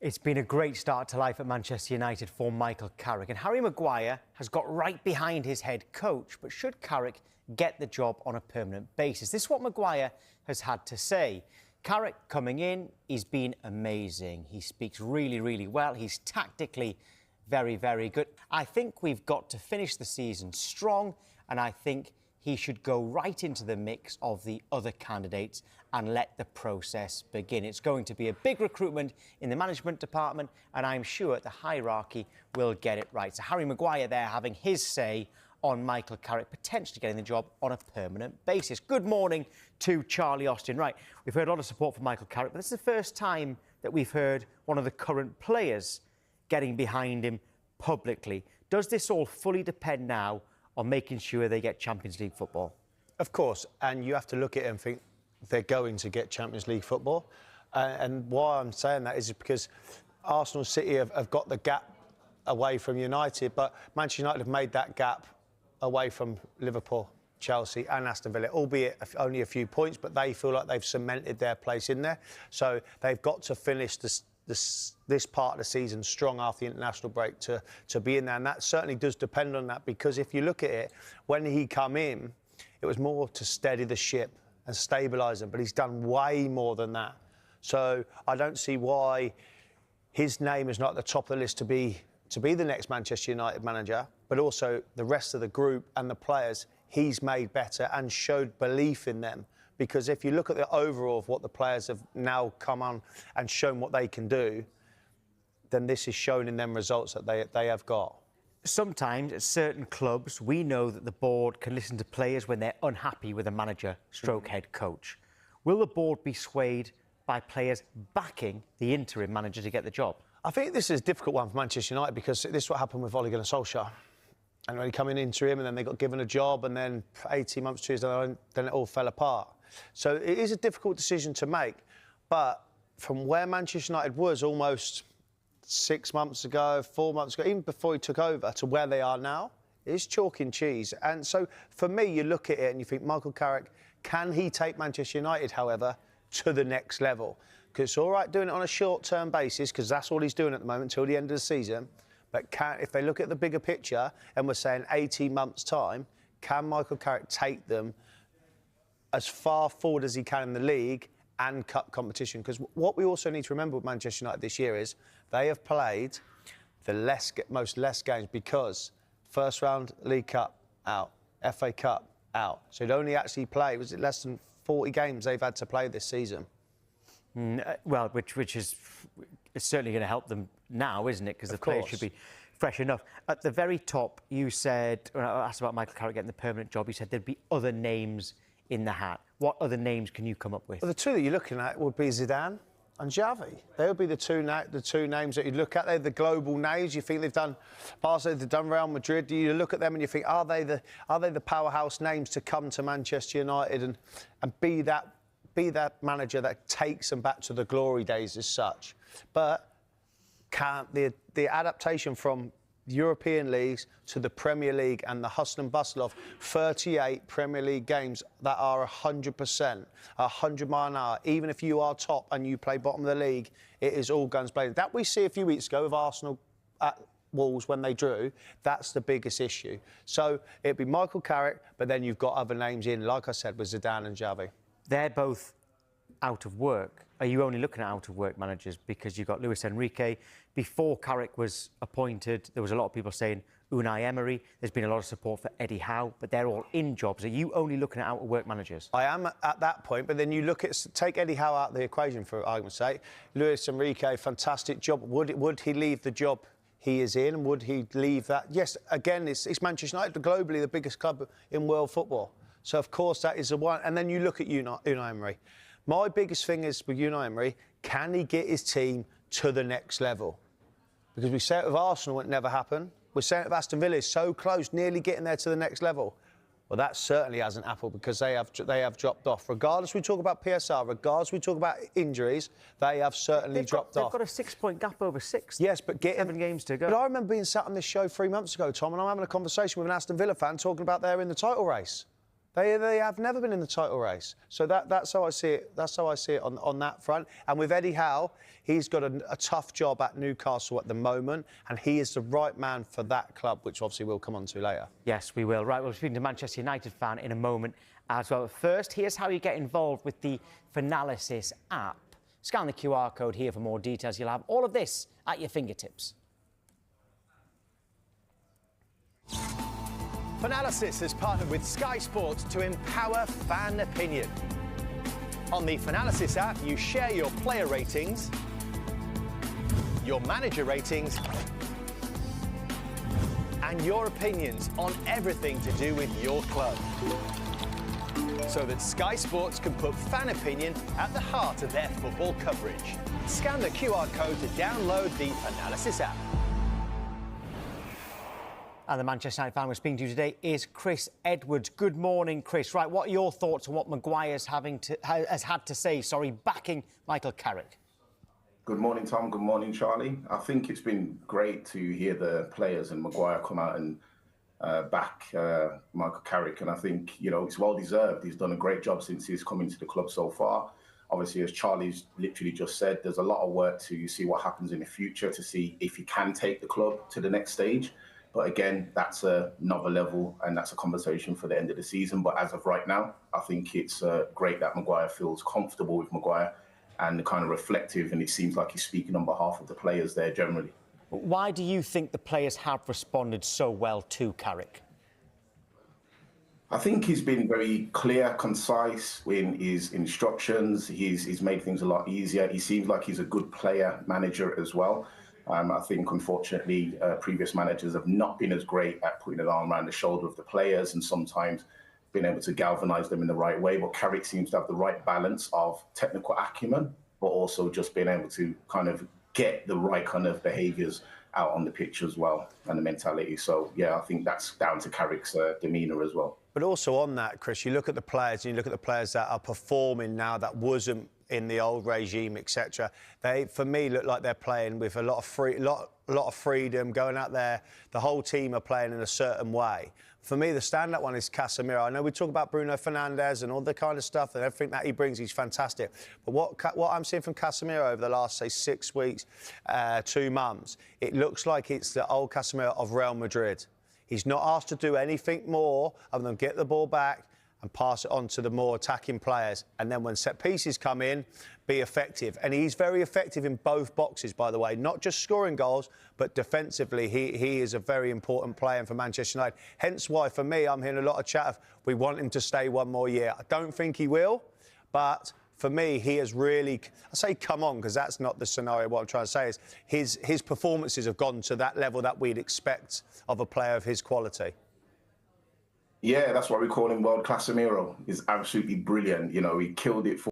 It's been a great start to life at Manchester United for Michael Carrick, and Harry Maguire has got right behind his head coach. But should Carrick get the job on a permanent basis? This is what Maguire has had to say. Carrick coming in, he's been amazing. He speaks really, really well. He's tactically very, very good. I think we've got to finish the season strong, and I think he should go right into the mix of the other candidates and let the process begin. It's going to be a big recruitment in the management department, and I'm sure the hierarchy will get it right. So Harry Maguire there having his say on Michael Carrick potentially getting the job on a permanent basis. Good morning to Charlie Austin. Right, we've heard a lot of support for Michael Carrick, but this is the first time that we've heard one of the current players getting behind him publicly. Does this all fully depend now on making sure they get Champions League football? Of course, and you have to look at it and think they're going to get Champions League football. And why I'm saying that is because Arsenal City have got the gap away from United, but Manchester United have made that gap away from Liverpool, Chelsea and Aston Villa, albeit only a few points, but they feel like they've cemented their place in there. So they've got to finish this part of the season strong after the international break to be in there, and that certainly does depend on that, because if you look at it, when he come in, it was more to steady the ship and stabilise them, but he's done way more than that. So I don't see why his name is not at the top of the list to be the next Manchester United manager, but also the rest of the group and the players he's made better and showed belief in them. Because if you look at the overall of what the players have now come on and shown what they can do, then this is shown in them results that they have got. Sometimes at certain clubs, we know that the board can listen to players when they're unhappy with a manager stroke head coach. Will the board be swayed by players backing the interim manager to get the job? I think this is a difficult one for Manchester United, because this is what happened with Ole Gunnar Solskjaer. And when he came in interim and then they got given a job, and then 18 months, 2 years later, then it all fell apart. So it is a difficult decision to make. But from where Manchester United was almost 6 months ago, 4 months ago, even before he took over, to where they are now, it's chalk and cheese. And so for me, you look at it and you think, Michael Carrick, can he take Manchester United, however, to the next level? Because it's all right doing it on a short-term basis, because that's all he's doing at the moment until the end of the season. But if they look at the bigger picture, and we're saying 18 months' time, can Michael Carrick take them as far forward as he can in the league and cup competition? Because what we also need to remember with Manchester United this year is they have played the most games, because first round League Cup out, FA Cup out. So he'd only actually play, was it less than 40 games they've had to play this season? Well, which is certainly going to help them now, isn't it? Because the players should be fresh enough. At the very top, you said, when I asked about Michael Carrick getting the permanent job, you said there'd be other names in the hat. What other names can you come up with? Well, the two that you're looking at would be Zidane and Xavi. They would be the two names that you'd look at. They're the global names. You think they've done Barcelona, they've done Real Madrid. You look at them and you think, are they the powerhouse names to come to Manchester United and be that manager that takes them back to the glory days as such? But the adaptation from European leagues to the Premier League and the hustle and bustle of 38 Premier League games that are 100%, 100 mile an hour, even if you are top and you play bottom of the league, it is all guns blazing. That we see a few weeks ago with Arsenal at Wolves when they drew, that's the biggest issue. So it'd be Michael Carrick, but then you've got other names in, like I said, with Zidane and Xavi. They're both out of work. Are you only looking at out-of-work managers because you've got Luis Enrique? Before Carrick was appointed, there was a lot of people saying Unai Emery. There's been a lot of support for Eddie Howe, but they're all in jobs. Are you only looking at out-of-work managers? I am at that point, but then you look at, take Eddie Howe out of the equation for argument's sake. Luis Enrique, fantastic job. Would he leave the job he is in? Would he leave that? Yes, again, it's Manchester United, globally the biggest club in world football. So, of course, that is the one. And then you look at Unai Emery. My biggest thing is with Unai Emery, can he get his team to the next level? Because we say it with Arsenal, it never happened. We're saying it with Aston Villa, it's so close, nearly getting there to the next level. Well, that certainly hasn't happened, because they have dropped off. Regardless we talk about PSR, regardless we talk about injuries, they have certainly dropped off. They've got a 6-point gap over sixth. Yes, but 7 games to go. But I remember being sat on this show 3 months ago, Tom, and I'm having a conversation with an Aston Villa fan talking about they're in the title race. They have never been in the title race. So that's how I see it. That's how I see it on that front. And with Eddie Howe, he's got a tough job at Newcastle at the moment, and he is the right man for that club, which obviously we'll come on to later. Yes, we will. Right, we'll speak to a Manchester United fan in a moment as well. But first, here's how you get involved with the Finalysis app. Scan the QR code here for more details. You'll have all of this at your fingertips. Finalysis has partnered with Sky Sports to empower fan opinion. On the Finalysis app, you share your player ratings, your manager ratings, and your opinions on everything to do with your club, so that Sky Sports can put fan opinion at the heart of their football coverage. Scan the QR code to download the Finalysis app. And the Manchester United fan we're speaking to today is Chris Edwards. Good morning, Chris. Right, what are your thoughts on what Maguire's has had to say, backing Michael Carrick? Good morning, Tom. Good morning, Charlie. I think it's been great to hear the players and Maguire come out and back Michael Carrick. And I think, it's well-deserved. He's done a great job since he's come into the club so far. Obviously, as Charlie's literally just said, there's a lot of work to see what happens in the future, to see if he can take the club to the next stage. But again, that's another level, and that's a conversation for the end of the season. But as of right now, I think it's great that Maguire feels comfortable with Maguire and kind of reflective, and it seems like he's speaking on behalf of the players there generally. Why do you think the players have responded so well to Carrick? I think he's been very clear, concise in his instructions. He's made things a lot easier. He seems like he's a good player manager as well. I think, unfortunately, previous managers have not been as great at putting an arm around the shoulder of the players and sometimes being able to galvanise them in the right way. But Carrick seems to have the right balance of technical acumen, but also just being able to kind of get the right kind of behaviours out on the pitch as well, and the mentality. So, yeah, I think that's down to Carrick's demeanour as well. But also on that, Chris, you look at the players and you look at the players that are performing now that wasn't in the old regime, etc. They, for me, look like they're playing with a lot of freedom, going out there. The whole team are playing in a certain way. For me, the standout one is Casemiro. I know we talk about Bruno Fernandes and all the kind of stuff and everything that he brings, he's fantastic. But what I'm seeing from Casemiro over the last, say, 6 weeks, 2 months, it looks like it's the old Casemiro of Real Madrid. He's not asked to do anything more other than get the ball back and pass it on to the more attacking players. And then when set pieces come in, be effective. And he's very effective in both boxes, by the way, not just scoring goals, but defensively. He is a very important player for Manchester United. Hence why, for me, I'm hearing a lot of chat of we want him to stay one more year. I don't think he will, but for me, he has really, I say come on, because that's not the scenario. What I'm trying to say is his performances have gone to that level that we'd expect of a player of his quality. Yeah, that's why we call him World Casemiro. He's absolutely brilliant. He killed it for